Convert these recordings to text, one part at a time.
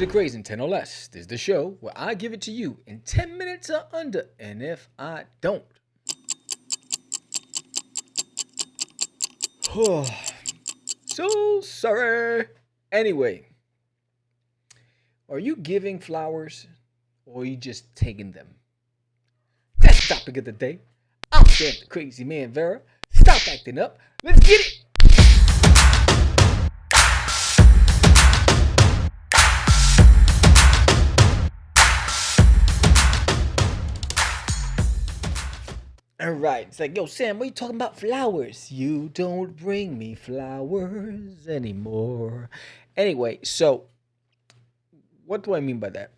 Craze in 10 or less. This is the show where I give it to you in 10 minutes or under, and if I don't. So sorry. Anyway, are you giving flowers or are you just taking them? That's the topic of the day. I'm Sam the Crazy Man Vera. Stop acting up. Let's get it. All right. It's like, yo, Sam, what are you talking about flowers? You don't bring me flowers anymore. Anyway, so what do I mean by that?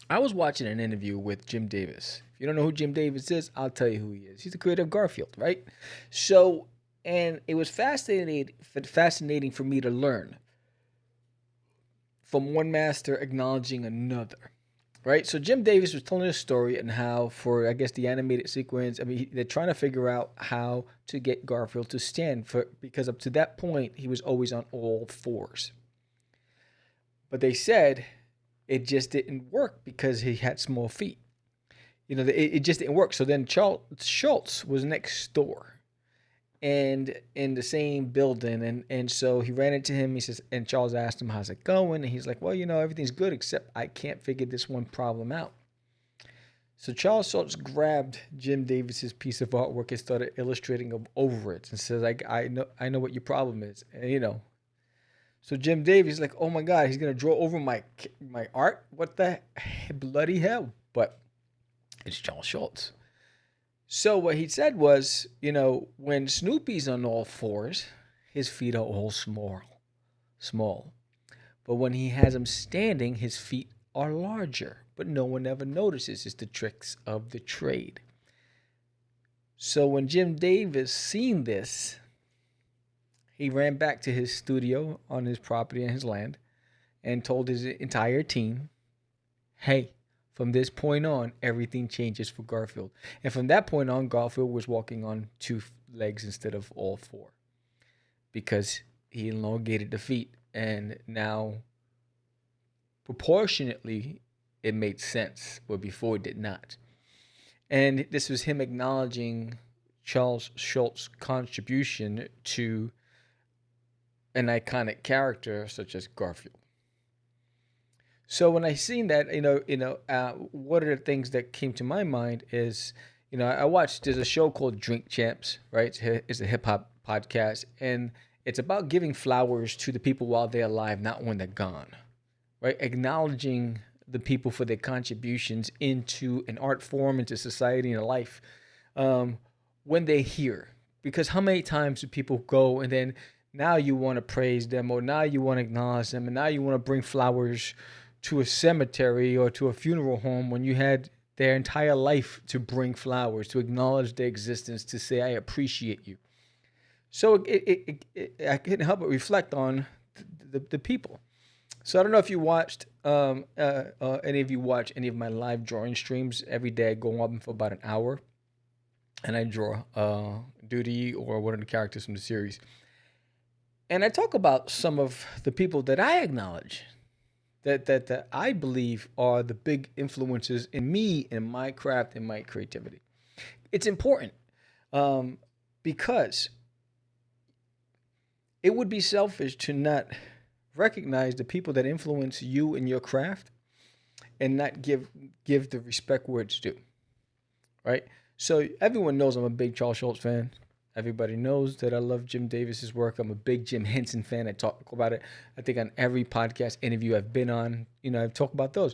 I was watching an interview with Jim Davis. If you don't know who Jim Davis is, I'll tell you who he is. He's the creator of Garfield, right? So, and it was fascinating for me to learn from one master acknowledging another. Right, so Jim Davis was telling a story and how, for I guess the animated sequence, they're trying to figure out how to get Garfield to stand because up to that point he was always on all fours. But they said it just didn't work because he had small feet. It just didn't work. So then Charles Schultz was next door and in the same building, and so he ran into him. He says, and Charles asked him, how's it going? And he's like, well, everything's good except I can't figure this one problem out. So Charles Schultz grabbed Jim Davis's piece of artwork and started illustrating over it and says, I know what your problem is. And so Jim Davis is like, oh my God, he's gonna draw over my art. What the bloody hell? But it's Charles Schultz. So what he said was, when Snoopy's on all fours, his feet are all small. But when he has him standing, his feet are larger. But no one ever notices. It's the tricks of the trade. So when Jim Davis seen this, he ran back to his studio on his property and his land and told his entire team, hey, from this point on, everything changes for Garfield. And from that point on, Garfield was walking on two legs instead of all four because he elongated the feet. And now, proportionately, it made sense, where before it did not. And this was him acknowledging Charles Schultz's contribution to an iconic character such as Garfield. So when I seen that, one of the things that came to my mind is, I watched, there's a show called Drink Champs, right? It's a hip hop podcast, and it's about giving flowers to the people while they're alive, not when they're gone, right? Acknowledging the people for their contributions into an art form, into society and life, when they're here. Because how many times do people go and then now you want to praise them, or now you want to acknowledge them, and now you want to bring flowers to a cemetery or to a funeral home when you had their entire life to bring flowers, to acknowledge their existence, to say, I appreciate you. So I couldn't help but reflect on the people. So I don't know if you watched, any of you watch any of my live drawing streams. Every day I go on for about an hour and I draw Duty or one of the characters from the series. And I talk about some of the people that I acknowledge, that I believe are the big influences in me, in my craft, in my creativity. It's important because it would be selfish to not recognize the people that influence you in your craft and not give the respect where it's due, right? So everyone knows I'm a big Charles Schultz fan. Everybody knows that I love Jim Davis's work. I'm a big Jim Henson fan. I talk about it, I think, on every podcast interview I've been on. I've talked about those.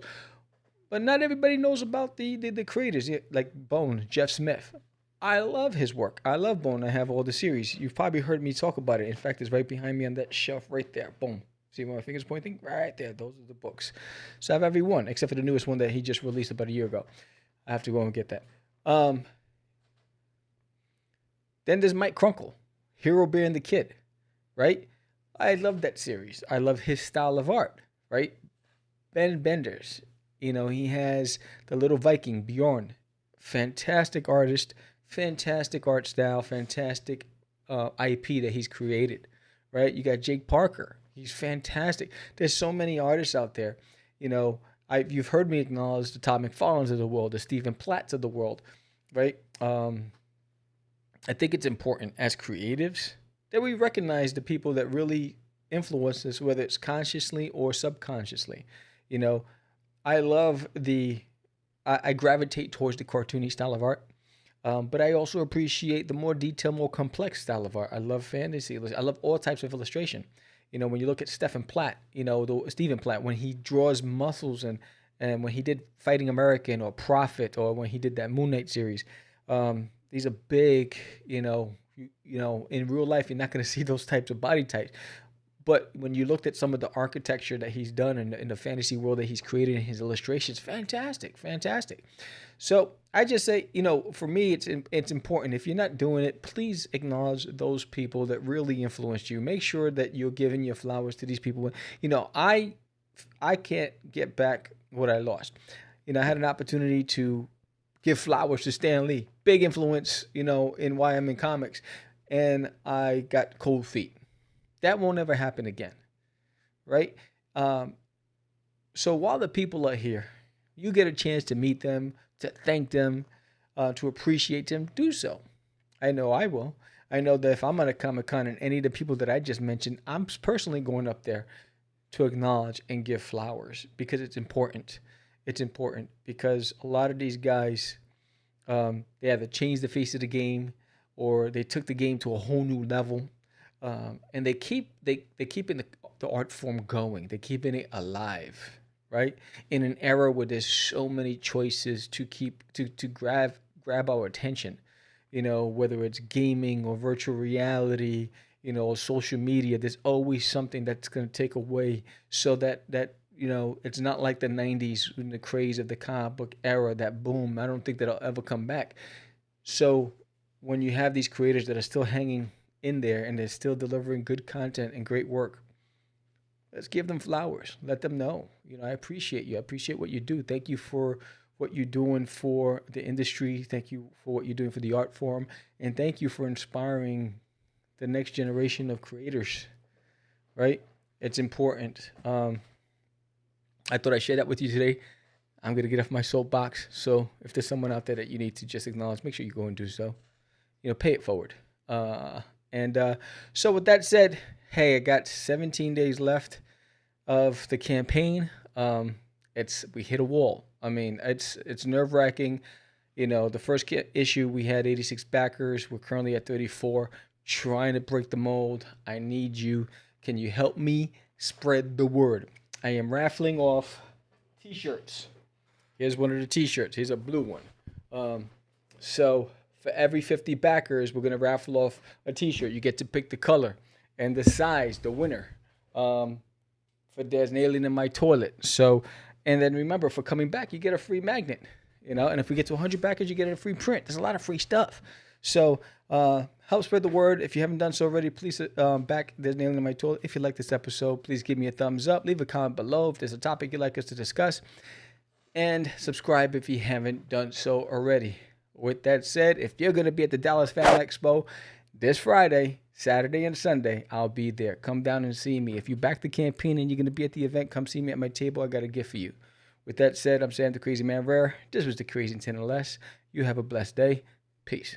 But not everybody knows about the creators, like Bone, Jeff Smith. I love his work. I love Bone. I have all the series. You've probably heard me talk about it. In fact, it's right behind me on that shelf right there. Boom. See where my finger's pointing? Right there. Those are the books. So I have every one, except for the newest one that he just released about a year ago. I have to go and get that. Then there's Mike Crunkle, Hero Bear and the Kid, right? I love that series. I love his style of art, right? Ben Benders, he has the Little Viking, Bjorn. Fantastic artist, fantastic art style, fantastic IP that he's created, right? You got Jake Parker. He's fantastic. There's so many artists out there. You know, you've heard me acknowledge the Todd McFarlanes of the world, the Stephen Platts of the world, right? I think it's important as creatives that we recognize the people that really influence us, whether it's consciously or subconsciously. You know, I love I gravitate towards the cartoony style of art. But I also appreciate the more detailed, more complex style of art. I love fantasy. I love all types of illustration. You know, when you look at Stephen Platt, Stephen Platt, when he draws muscles and when he did Fighting American or Prophet or when he did that Moon Knight series, these are big, in real life, you're not going to see those types of body types. But when you looked at some of the architecture that he's done in the fantasy world that he's created in his illustrations, fantastic, fantastic. So I just say, for me, it's important. If you're not doing it, please acknowledge those people that really influenced you. Make sure that you're giving your flowers to these people. I can't get back what I lost. I had an opportunity to give flowers to Stan Lee, big influence, in why I'm in comics, and I got cold feet. That won't ever happen again, right? So while the people are here, you get a chance to meet them, to thank them, to appreciate them, do so. I know I will. I know that if I'm at a Comic-Con and any of the people that I just mentioned, I'm personally going up there to acknowledge and give flowers because it's important. It's important because a lot of these guys, they either changed the face of the game or they took the game to a whole new level. And they keeping the art form going. They're keeping it alive, right? In an era where there's so many choices to grab our attention, whether it's gaming or virtual reality, or social media, there's always something that's going to take away so that it's not like the 90s in the craze of the comic book era, that boom. I don't think that'll ever come back. So when you have these creators that are still hanging in there and they're still delivering good content and great work, let's give them flowers. Let them know, I appreciate you. I appreciate what you do. Thank you for what you're doing for the industry. Thank you for what you're doing for the art form. And thank you for inspiring the next generation of creators, right? It's important. I thought I'd share that with you today. I'm going to get off my soapbox. So if there's someone out there that you need to just acknowledge, make sure you go and do so. Pay it forward. So with that said, hey, I got 17 days left of the campaign. We hit a wall. I mean, it's nerve-wracking. The first issue we had 86 backers. We're currently at 34, trying to break the mold. I need you. Can you help me spread the word? I am raffling off t-shirts. Here's one of the t-shirts. Here's a blue one. So for every 50 backers, we're going to raffle off a t-shirt. You get to pick the color and the size, the winner. For There's an Alien in My Toilet. So, and then remember, for coming back, you get a free magnet. And if we get to 100 backers, you get a free print. There's a lot of free stuff. So help spread the word. If you haven't done so already, please back There's an Alien in My Toilet. If you like this episode, please give me a thumbs up. Leave a comment below if there's a topic you'd like us to discuss. And subscribe if you haven't done so already. With that said, if you're going to be at the Dallas Fan Expo this Friday, Saturday, and Sunday, I'll be there. Come down and see me. If you back the campaign and you're going to be at the event, come see me at my table. I got a gift for you. With that said, I'm Sam the Crazy Man Rare. This was the Crazy 10 or Less. You have a blessed day. Peace.